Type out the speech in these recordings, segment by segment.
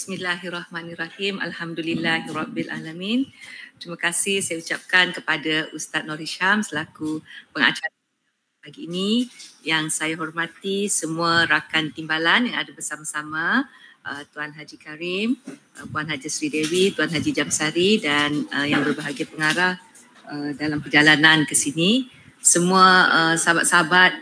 Bismillahirrahmanirrahim. Alhamdulillahirrabbilalamin. Terima kasih saya ucapkan kepada Ustaz Nur Hisham selaku pengacara pagi ini, yang saya hormati semua rakan timbalan yang ada bersama-sama, Tuan Haji Karim, Puan Haji Sri Dewi, Tuan Haji Jamsari dan yang berbahagia pengarah dalam perjalanan ke sini. Semua sahabat-sahabat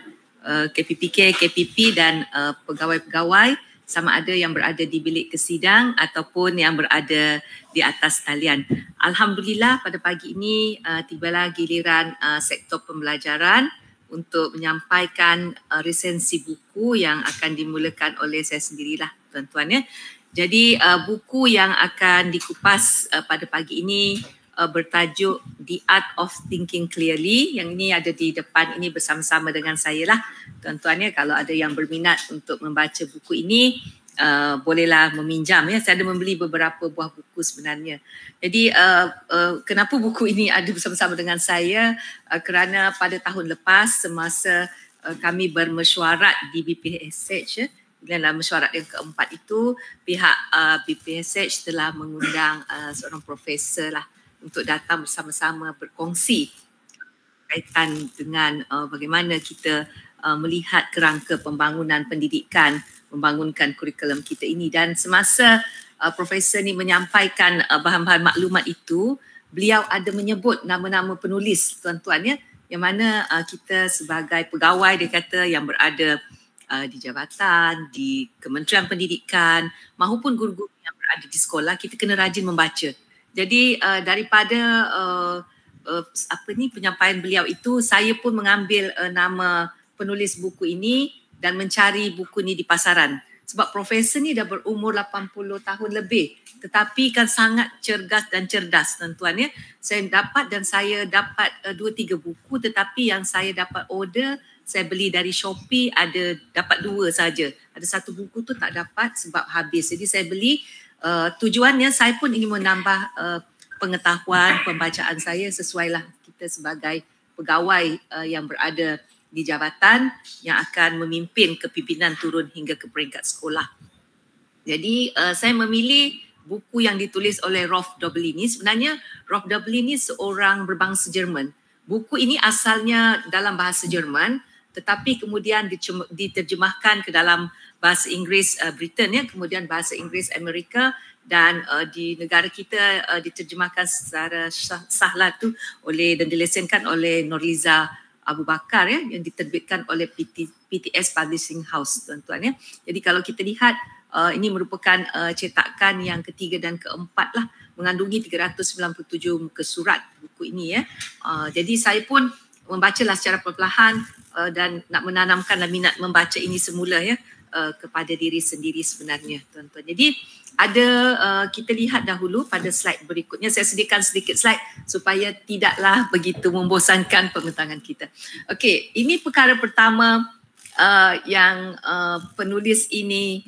KPPK, KPP dan pegawai-pegawai sama ada yang berada di bilik kesidang ataupun yang berada di atas talian. Alhamdulillah pada pagi ini tibalah giliran sektor pembelajaran untuk menyampaikan resensi buku yang akan dimulakan oleh saya sendirilah tuan-tuan ya. Jadi buku yang akan dikupas pada pagi ini bertajuk The Art of Thinking Clearly. Yang ini ada di depan ini bersama-sama dengan saya lah tuan-tuan ya. Kalau ada yang berminat untuk membaca buku ini bolehlah meminjam ya. Saya ada membeli beberapa buah buku sebenarnya. Jadi kenapa buku ini ada bersama-sama dengan saya? Kerana pada tahun lepas semasa kami bermesyuarat di BPSH ya, dalam mesyuarat yang keempat itu, pihak BPSH telah mengundang seorang profesor lah untuk datang bersama-sama berkongsi kaitan dengan bagaimana kita melihat kerangka pembangunan pendidikan, membangunkan kurikulum kita ini. Dan semasa profesor ni menyampaikan bahan-bahan maklumat itu, beliau ada menyebut nama-nama penulis tuan-tuan ya, yang mana kita sebagai pegawai dia kata yang berada di jabatan, di Kementerian Pendidikan maupun guru-guru yang berada di sekolah, kita kena rajin membaca. Jadi daripada penyampaian beliau itu, saya pun mengambil nama penulis buku ini dan mencari buku ini di pasaran. Sebab profesor ni dah berumur 80 tahun lebih, tetapi kan sangat cergas dan cerdas tuan-tuan ya. Saya dapat 2-3 buku, tetapi yang saya dapat order, saya beli dari Shopee, dapat 2 saja. Ada 1 buku tu tak dapat sebab habis. Jadi saya beli. Tujuannya saya pun ingin menambah pengetahuan pembacaan saya, sesuailah kita sebagai pegawai yang berada di jabatan yang akan memimpin kepimpinan turun hingga ke peringkat sekolah. Jadi saya memilih buku yang ditulis oleh Rolf Döblin. Sebenarnya Rolf Döblin ini seorang berbangsa Jerman. Buku ini asalnya dalam bahasa Jerman, tetapi kemudian diterjemahkan ke dalam bahasa Inggeris Britain ya, kemudian bahasa Inggeris Amerika, dan di negara kita diterjemahkan secara sahlah tu dan dilesenkan oleh Nurliza Abu Bakar ya, yang diterbitkan oleh PTS Publishing House tuan-tuan ya. Jadi kalau kita lihat ini merupakan cetakan yang ketiga dan keempat lah, mengandungi 397 muka surat buku ini ya. Jadi saya pun membacalah secara perlahan dan nak menanamkan minat membaca ini semula ya kepada diri sendiri sebenarnya tuan-tuan. Jadi ada kita lihat dahulu pada slide berikutnya. Saya sediakan sedikit slide supaya tidaklah begitu membosankan pembentangan kita. Okey, ini perkara pertama yang penulis ini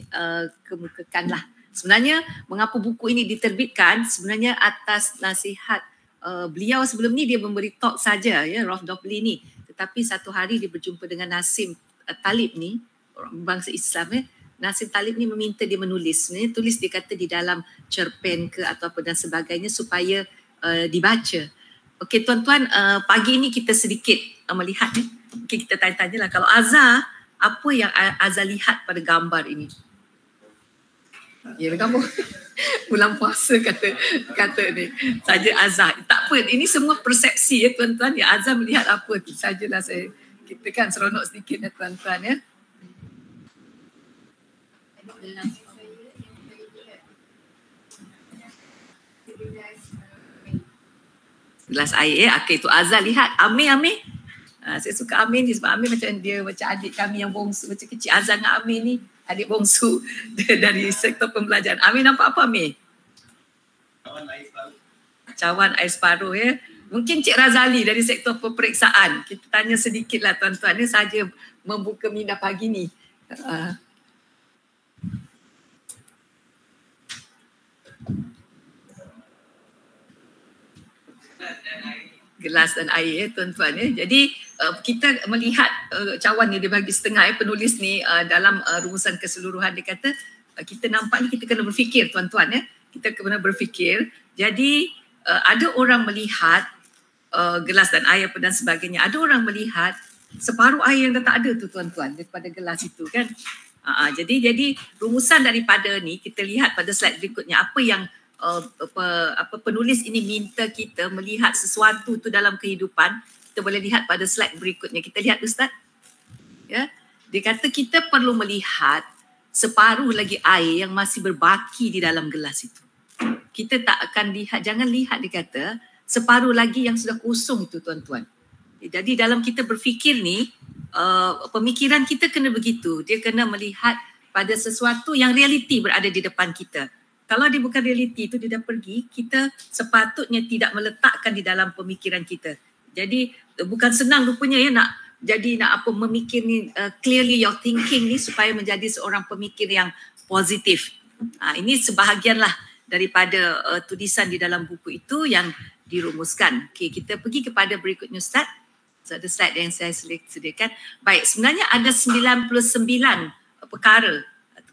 kemukakanlah. Sebenarnya mengapa buku ini diterbitkan, sebenarnya atas nasihat beliau sebelum ni. Dia memberi talk saja ya, Rolf Döblin ni, tetapi satu hari dia berjumpa dengan Nassim Talib ni, orang bangsa Islam ya. Nassim Talib ni meminta dia menulis. Sebenarnya tulis dia kata di dalam cerpen ke atau apa dan sebagainya supaya dibaca. Okey tuan-tuan, pagi ini kita sedikit melihat ni. Mungkin kita tanya-tanyalah, kalau Azhar, apa yang Azhar lihat pada gambar ini? Ya, gambar bulan puasa kata ni saja Azhar. Tak apa, ini semua persepsi ya tuan-tuan. Ya, Azhar melihat apa tu sajalah, kita kan seronok sedikit ya tuan-tuan ya. Gelas air ya. Okey, tu Azhar lihat. Amir. Saya suka Amir ni sebab Amir macam adik kami yang bongsu macam kecil. Azhar dengan Amir ni adik bongsu dari sektor pembelajaran. Amir nampak apa Amir? Cawan air separuh ya. Mungkin Cik Razali dari sektor peperiksaan. Kita tanya sedikitlah tuan-tuan. Ini saja membuka minda pagi ni. Gelas dan air ya tuan-tuan ya. Jadi kita melihat cawan ni dia bagi setengah ya, penulis ni dalam rumusan keseluruhan dia kata kita nampak ni, kita kena berfikir tuan-tuan ya. Kita kena berfikir. Jadi ada orang melihat gelas dan air dan sebagainya. Ada orang melihat separuh air yang dah tak ada tu tuan-tuan daripada gelas itu kan. Jadi rumusan daripada ni kita lihat pada slide berikutnya apa yang penulis ini minta kita melihat sesuatu tu dalam kehidupan. Kita boleh lihat pada slide berikutnya. Kita lihat Ustaz. Ya. Dia kata kita perlu melihat separuh lagi air yang masih berbaki di dalam gelas itu. Kita tak akan lihat, jangan lihat dia kata separuh lagi yang sudah kosong itu tuan-tuan. Jadi dalam kita berfikir ni, pemikiran kita kena begitu. Dia kena melihat pada sesuatu yang realiti berada di depan kita. Kalau dia bukan realiti itu, dia dah pergi, kita sepatutnya tidak meletakkan di dalam pemikiran kita. Jadi bukan senang rupanya ya nak memikir ni, clearly your thinking ni supaya menjadi seorang pemikir yang positif. Ini sebahagian lah daripada tulisan di dalam buku itu yang dirumuskan. Okey, kita pergi kepada berikutnya Ustaz. So, ada slide yang saya sediakan. Baik, sebenarnya ada 99 perkara,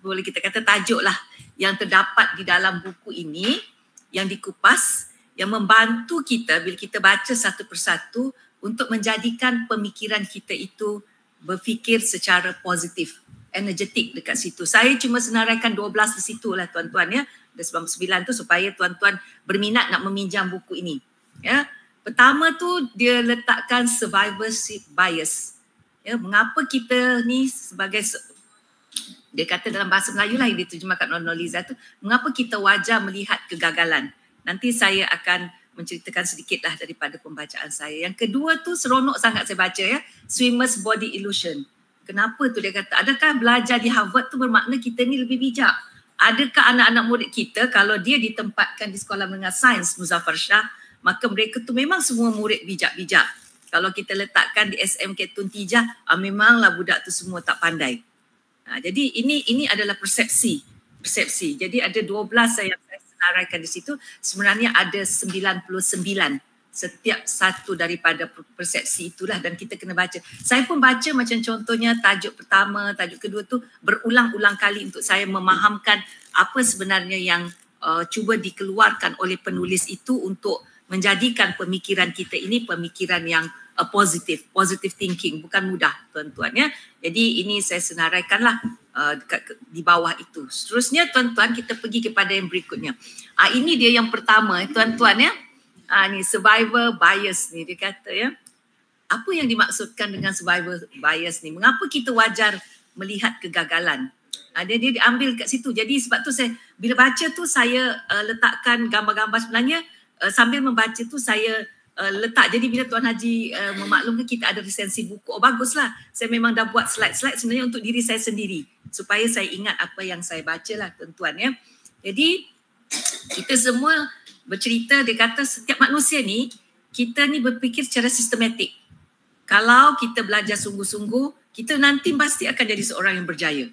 boleh kita kata tajuk lah, yang terdapat di dalam buku ini yang dikupas, yang membantu kita bila kita baca satu persatu untuk menjadikan pemikiran kita itu berfikir secara positif, energetik dekat situ. Saya cuma senaraikan 12 di situ lah tuan-tuan ya. Ada 99 tu supaya tuan-tuan berminat nak meminjam buku ini. Ya. Pertama tu dia letakkan survivorship bias. Ya, mengapa kita ni sebagai, dia kata dalam bahasa Melayu lah yang diterjemahkan oleh Noliza tu, mengapa kita wajar melihat kegagalan. Nanti saya akan menceritakan sedikit lah daripada pembacaan saya. Yang kedua tu seronok sangat saya baca ya, Swimmer's Body Illusion. Kenapa tu dia kata, adakah belajar di Harvard tu bermakna kita ni lebih bijak? Adakah anak-anak murid kita kalau dia ditempatkan di sekolah menengah sains Muzaffar Shah, maka mereka tu memang semua murid bijak-bijak. Kalau kita letakkan di SMK Tun Tijah, memanglah budak tu semua tak pandai. Jadi ini adalah persepsi. Jadi ada 12 yang saya senaraikan di situ, sebenarnya ada 99 setiap satu daripada persepsi itulah, dan kita kena baca. Saya pun baca macam contohnya tajuk pertama, tajuk kedua tu berulang-ulang kali untuk saya memahamkan apa sebenarnya yang cuba dikeluarkan oleh penulis itu untuk menjadikan pemikiran kita ini pemikiran yang positive thinking. Bukan mudah tuan-tuan ya. Jadi ini saya senaraikanlah di bawah itu. Seterusnya tuan-tuan kita pergi kepada yang berikutnya. Ini dia yang pertama tuan-tuan ya. Ni survivor bias ni dia kata ya. Apa yang dimaksudkan dengan survivor bias ni? Mengapa kita wajar melihat kegagalan? Dia diambil kat situ. Jadi sebab tu saya bila baca tu saya letakkan gambar-gambar sebenarnya sambil membaca tu saya letak. Jadi bila Tuan Haji memaklumkan kita ada resensi buku, baguslah. Saya memang dah buat slide-slide sebenarnya untuk diri saya sendiri supaya saya ingat apa yang saya baca lah tuan-tuan ya. Jadi kita semua bercerita, dia kata setiap manusia ni, kita ni berfikir secara sistematik. Kalau kita belajar sungguh-sungguh, kita nanti pasti akan jadi seorang yang berjaya.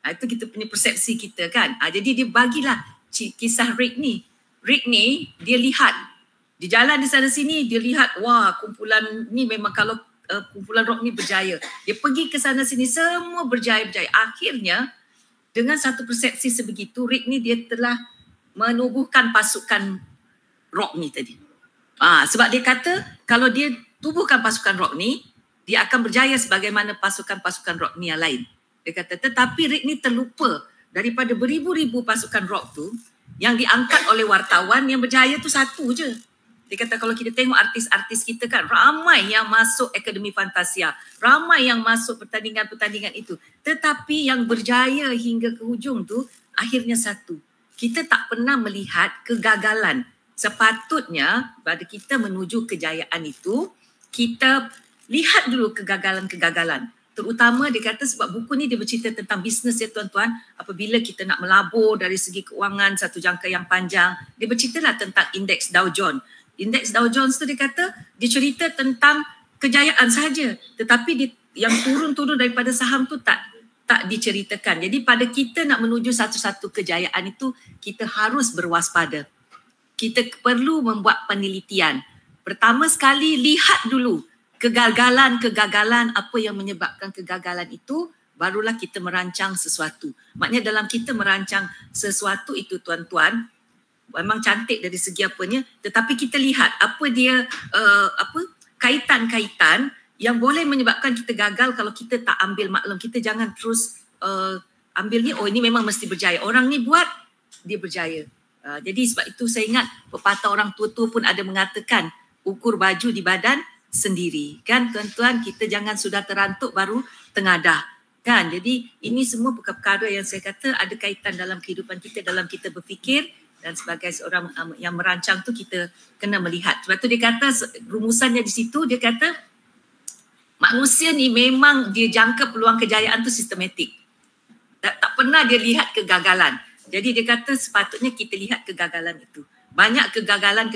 Itu kita punya persepsi kita kan. Jadi dia bagilah kisah Rick ni. Rick ni dia lihat di jalan di sana sini, dia lihat wah kumpulan ni memang kalau kumpulan rock ni berjaya. Dia pergi ke sana sini semua berjaya. Akhirnya dengan satu persepsi sebegitu, Rick ni dia telah menubuhkan pasukan rock ni tadi. Sebab dia kata kalau dia tubuhkan pasukan rock ni, dia akan berjaya sebagaimana pasukan-pasukan rock ni yang lain. Dia kata tetapi Rick ni terlupa daripada beribu-ribu pasukan rock tu yang diangkat oleh wartawan, yang berjaya tu satu je. Dia kata kalau kita tengok artis-artis kita kan, ramai yang masuk Akademi Fantasia, ramai yang masuk pertandingan-pertandingan itu. Tetapi yang berjaya hingga ke hujung tu akhirnya satu. Kita tak pernah melihat kegagalan. Sepatutnya pada kita menuju kejayaan itu, kita lihat dulu kegagalan-kegagalan. Terutama dia kata sebab buku ni dia bercerita tentang bisnes ya tuan-tuan. Apabila kita nak melabur dari segi keuangan satu jangka yang panjang, dia berceritalah tentang indeks Dow Jones. Indeks Dow Jones tu dia kata, dia cerita tentang kejayaan sahaja. Tetapi yang turun-turun daripada saham tu tak diceritakan. Jadi pada kita nak menuju satu-satu kejayaan itu, kita harus berwaspada. Kita perlu membuat penelitian. Pertama sekali, lihat dulu kegagalan-kegagalan apa yang menyebabkan kegagalan itu, barulah kita merancang sesuatu. Maknanya dalam kita merancang sesuatu itu tuan-tuan, memang cantik dari segi apanya, tetapi kita lihat apa dia kaitan-kaitan yang boleh menyebabkan kita gagal kalau kita tak ambil maklum. Kita jangan terus ambil ni, oh ini memang mesti berjaya. Orang ni buat, dia berjaya. Jadi sebab itu saya ingat pepatah orang tua-tua pun ada mengatakan ukur baju di badan sendiri. Kan tuan-tuan, kita jangan sudah terantuk baru tengadah. Kan? Jadi ini semua perkara yang saya kata ada kaitan dalam kehidupan kita, dalam kita berfikir, dan sebagai seorang yang merancang tu kita kena melihat. Sebab tu dia kata rumusannya di situ, dia kata manusia ni memang dia jangka peluang kejayaan tu sistematik. Tak pernah dia lihat kegagalan. Jadi dia kata sepatutnya kita lihat kegagalan itu. Banyak kegagalan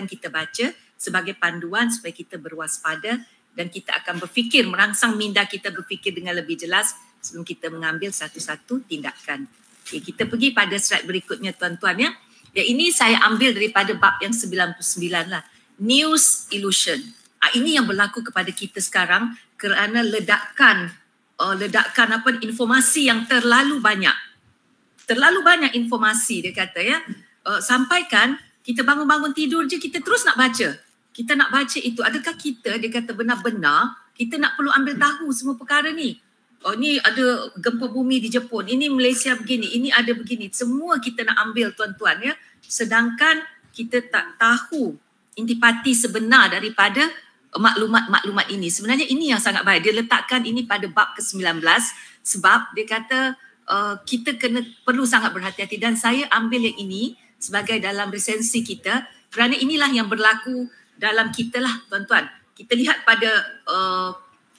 kita baca sebagai panduan supaya kita berwaspada dan kita akan berfikir, merangsang minda kita berfikir dengan lebih jelas sebelum kita mengambil satu-satu tindakan. Okay, kita pergi pada slide berikutnya tuan-tuan ya. Dan ini saya ambil daripada bab yang 99 lah. News illusion. Ini yang berlaku kepada kita sekarang kerana ledakan informasi yang terlalu banyak. Terlalu banyak informasi dia kata ya. Sampaikan kita bangun-bangun tidur je kita terus nak baca. Kita nak baca itu. Adakah kita, dia kata benar-benar kita nak perlu ambil tahu semua perkara ni. Oh ni ada gempa bumi di Jepun, ini Malaysia begini, ini ada begini. Semua kita nak ambil tuan-tuan ya. Sedangkan kita tak tahu intipati sebenar daripada maklumat-maklumat ini. Sebenarnya ini yang sangat baik. Dia letakkan ini pada bab ke-19 sebab dia kata kita perlu sangat berhati-hati, dan saya ambil yang ini sebagai dalam resensi kita kerana inilah yang berlaku dalam kita lah tuan-tuan. Kita lihat pada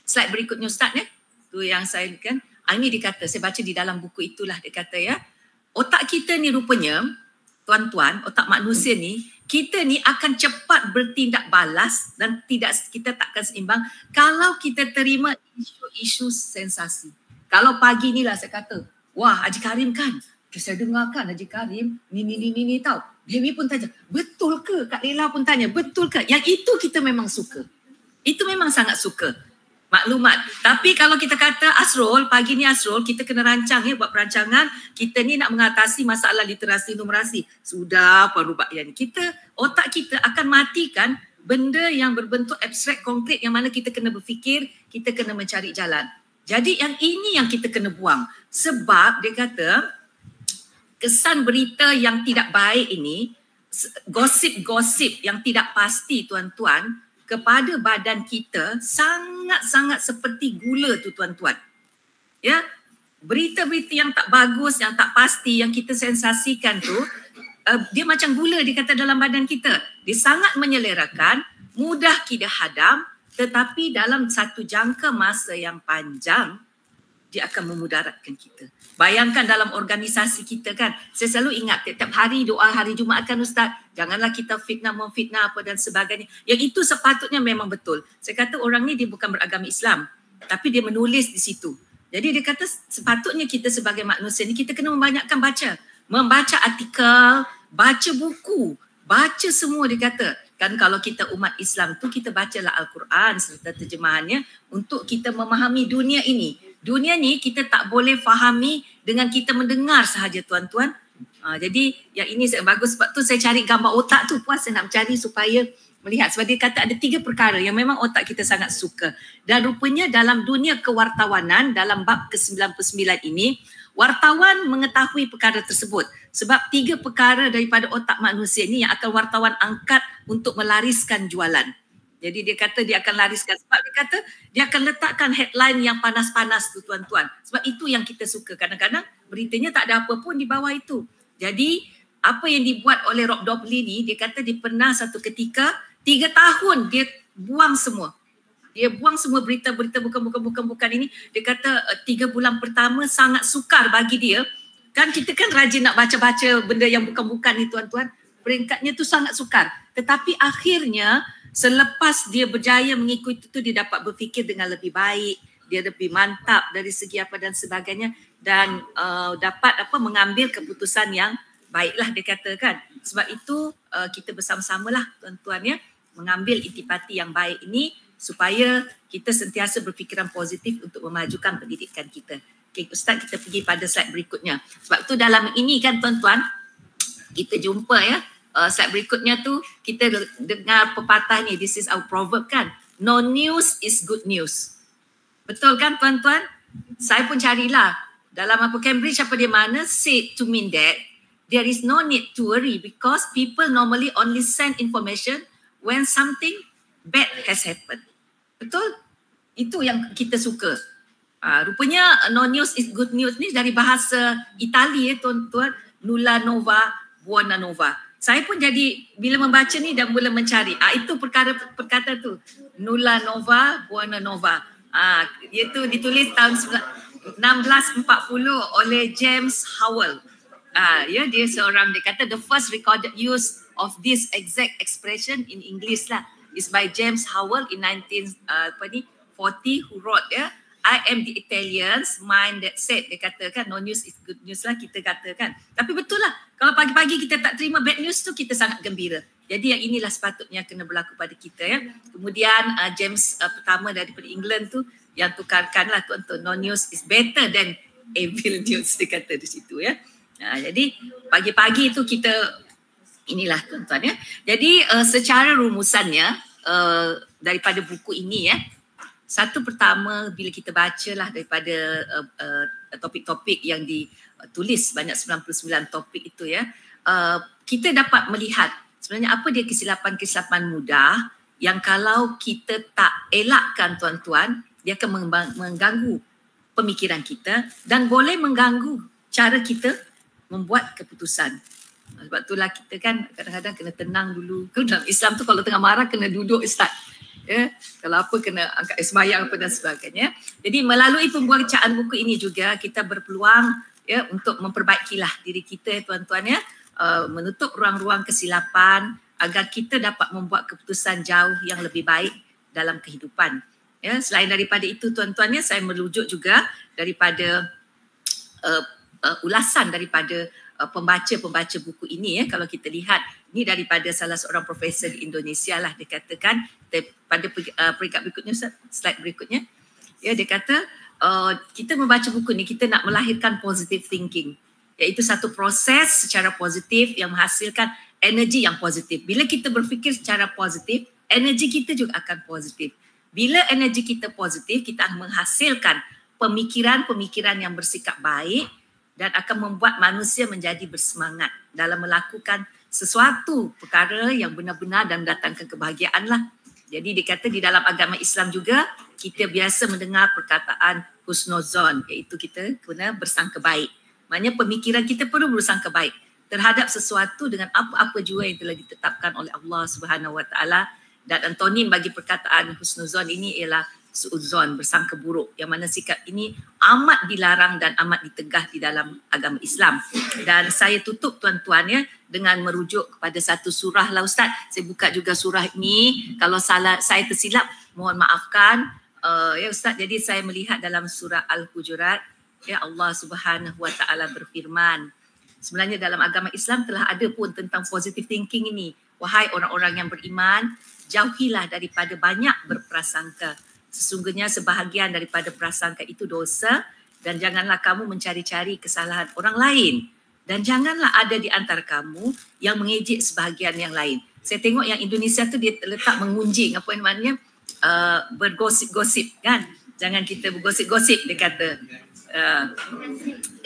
slide berikutnya Ustaz ya. Tu yang saya kan. Ini dikata, saya baca di dalam buku itulah dia kata ya. Otak kita ni rupanya tuan-tuan, otak manusia ni, kita ni akan cepat bertindak balas dan kita takkan seimbang kalau kita terima isu-isu sensasi. Kalau pagi ni lah saya kata, wah Haji Karim kan, saya dengarkan Haji Karim ni tau. Dewi pun tanya, betul ke? Kak Lela pun tanya, betul ke? Yang itu kita memang suka. Itu memang sangat suka. Maklumat. Tapi kalau kita kata Asrul, pagi ni Asrul, kita kena rancang ya, buat perancangan. Kita ni nak mengatasi masalah literasi numerasi. Sudah Pak Rubayan. Otak kita akan matikan benda yang berbentuk abstrak konkret yang mana kita kena berfikir, kita kena mencari jalan. Jadi yang ini yang kita kena buang. Sebab dia kata kesan berita yang tidak baik ini, gosip-gosip yang tidak pasti tuan-tuan, kepada badan kita sangat-sangat seperti gula tu tuan-tuan. Ya, berita-berita yang tak bagus, yang tak pasti, yang kita sensasikan tu, dia macam gula dia kata dalam badan kita. Dia sangat menyelerakan, mudah kita hadam, tetapi dalam satu jangka masa yang panjang, dia akan memudaratkan kita. Bayangkan dalam organisasi kita kan, saya selalu ingat tiap hari doa hari Jumaat kan Ustaz, janganlah kita memfitnah apa dan sebagainya. Yang itu sepatutnya memang betul. Saya kata orang ni dia bukan beragama Islam, tapi dia menulis di situ. Jadi dia kata sepatutnya kita sebagai manusia ni kita kena membanyakkan baca. Membaca artikel, baca buku, baca semua dia kata. Kan kalau kita umat Islam tu kita bacalah Al-Quran serta terjemahannya untuk kita memahami dunia ini. Dunia ni kita tak boleh fahami dengan kita mendengar sahaja tuan-tuan. Jadi yang ini bagus sebab tu saya cari gambar otak tu, puas saya nak mencari supaya melihat. Sebab dia kata ada 3 perkara yang memang otak kita sangat suka. Dan rupanya dalam dunia kewartawanan dalam bab ke-99 ini, wartawan mengetahui perkara tersebut. Sebab 3 perkara daripada otak manusia ni yang akan wartawan angkat untuk melariskan jualan. Jadi dia kata dia akan lariskan. Sebab dia kata dia akan letakkan headline yang panas-panas tu tuan-tuan. Sebab itu yang kita suka. Kadang-kadang beritanya tak ada apa pun di bawah itu. Jadi apa yang dibuat oleh Rob Dobley ni, dia kata dia pernah satu ketika 3 tahun dia buang semua. Dia buang semua berita-berita bukan ini. Dia kata 3 bulan pertama sangat sukar bagi dia. Kan kita kan rajin nak baca-baca benda yang bukan-bukan ni tuan-tuan. Peringkatnya tu sangat sukar. Tetapi akhirnya selepas dia berjaya mengikuti itu, dia dapat berfikir dengan lebih baik, dia lebih mantap dari segi apa dan sebagainya, dan dapat mengambil keputusan yang baiklah dia katakan. Sebab itu kita bersama-samalah tuan-tuan ya, mengambil intipati yang baik ini supaya kita sentiasa berfikiran positif untuk memajukan pendidikan kita. Okay, Ustaz, kita pergi pada slide berikutnya. Sebab tu dalam ini kan tuan-tuan, kita jumpa ya, slide berikutnya tu kita dengar pepatah ni, this is our proverb kan, no news is good news. Betul kan tuan-tuan? Saya pun carilah dalam apa Cambridge apa di mana said to mean that there is no need to worry because people normally only send information when something bad has happened. Betul? Itu yang kita suka. Rupanya no news is good news ni dari bahasa Itali ya tuan-tuan, nulla nova buona nova. Saya pun jadi bila membaca ni dan mula mencari. Itu perkata tu, nulla nova buona nova. Iaitu ditulis tahun 1640 oleh James Howell. Ya, dia seorang, dia kata the first recorded use of this exact expression in English lah is by James Howell in 1940 who wrote ya, I am the Italian's mind that said. Dia katakan no news is good news lah, kita katakan. Tapi betul lah, kalau pagi-pagi kita tak terima bad news tu, kita sangat gembira. Jadi yang inilah sepatutnya kena berlaku pada kita ya. Kemudian James pertama daripada England tu yang tukarkanlah tuan-tuan, no news is better than evil news, dia kata di situ ya. Jadi pagi-pagi tu kita inilah tuan-tuan ya. Jadi secara rumusannya daripada buku ini ya, satu pertama bila kita bacalah daripada topik-topik yang ditulis banyak 99 topik itu ya, kita dapat melihat sebenarnya apa dia kesilapan-kesilapan mudah yang kalau kita tak elakkan tuan-tuan, dia akan mengganggu pemikiran kita dan boleh mengganggu cara kita membuat keputusan. Sebab itulah kita kan kadang-kadang kena tenang dulu. Dalam Islam tu kalau tengah marah kena duduk start. Ya, kalau apa kena angkat sembahyang apa dan sebagainya. Jadi melalui pembacaan buku ini juga kita berpeluang ya untuk memperbaikilah diri kita tuan-tuan ya, menutup ruang-ruang kesilapan agar kita dapat membuat keputusan jauh yang lebih baik dalam kehidupan. Ya, selain daripada itu tuan-tuan ya, saya merujuk juga daripada ulasan daripada pembaca-pembaca buku ini ya. Kalau kita lihat ini daripada salah seorang profesor di Indonesia lah, dia katakan pada peringkat berikutnya, slide berikutnya ya, dia kata kita membaca buku ni kita nak melahirkan positive thinking, iaitu satu proses secara positif yang menghasilkan energi yang positif. Bila kita berfikir secara positif, energi kita juga akan positif. Bila energi kita positif, kita akan menghasilkan pemikiran-pemikiran yang bersikap baik dan akan membuat manusia menjadi bersemangat dalam melakukan sesuatu perkara yang benar-benar dan mendatangkan kebahagiaan lah. Jadi dikata di dalam agama Islam juga kita biasa mendengar perkataan husnuzon, iaitu kita kena bersangka baik. Maknanya pemikiran kita perlu bersangka baik terhadap sesuatu dengan apa-apa jua yang telah ditetapkan oleh Allah Subhanahu Wa Taala. Dan antonim bagi perkataan husnuzon ini ialah suudzon, bersangka buruk, yang mana sikap ini amat dilarang dan amat ditegah di dalam agama Islam. Dan saya tutup tuan-tuan ya dengan merujuk kepada satu surah lah Ustaz. Saya buka juga surah ini, kalau salah saya tersilap mohon maafkan ya Ustaz. Jadi saya melihat dalam surah Al-Hujurat ya, Allah Subhanahu Wa Taala berfirman, sebenarnya dalam agama Islam telah ada pun tentang positive thinking ini. Wahai orang-orang yang beriman, jauhilah daripada banyak berprasangka. Sesungguhnya sebahagian daripada prasangka itu dosa, dan janganlah kamu mencari-cari kesalahan orang lain, dan janganlah ada di antara kamu yang mengejek sebahagian yang lain. Saya tengok yang Indonesia tu dia letak mengunjing, apa namanya, bergosip-gosip kan. Jangan kita bergosip-gosip, dia kata.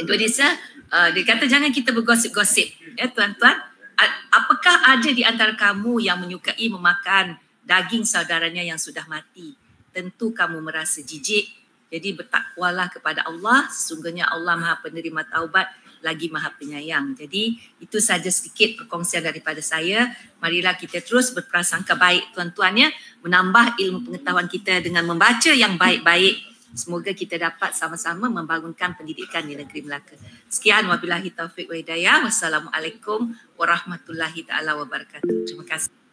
Indonesia dia kata jangan kita bergosip-gosip ya tuan-tuan. Apakah ada di antara kamu yang menyukai memakan daging saudaranya yang sudah mati? Tentu kamu merasa jijik. Jadi bertakwalah kepada Allah. Sesungguhnya Allah Maha Penerima Taubat lagi Maha Penyayang. Jadi itu saja sedikit perkongsian daripada saya. Marilah kita terus berprasangka baik tuan-tuan ya. Menambah ilmu pengetahuan kita dengan membaca yang baik-baik. Semoga kita dapat sama-sama membangunkan pendidikan di negeri Melaka. Sekian, wabillahi taufiq wa hidayah. Wassalamualaikum warahmatullahi taala wabarakatuh. Terima kasih.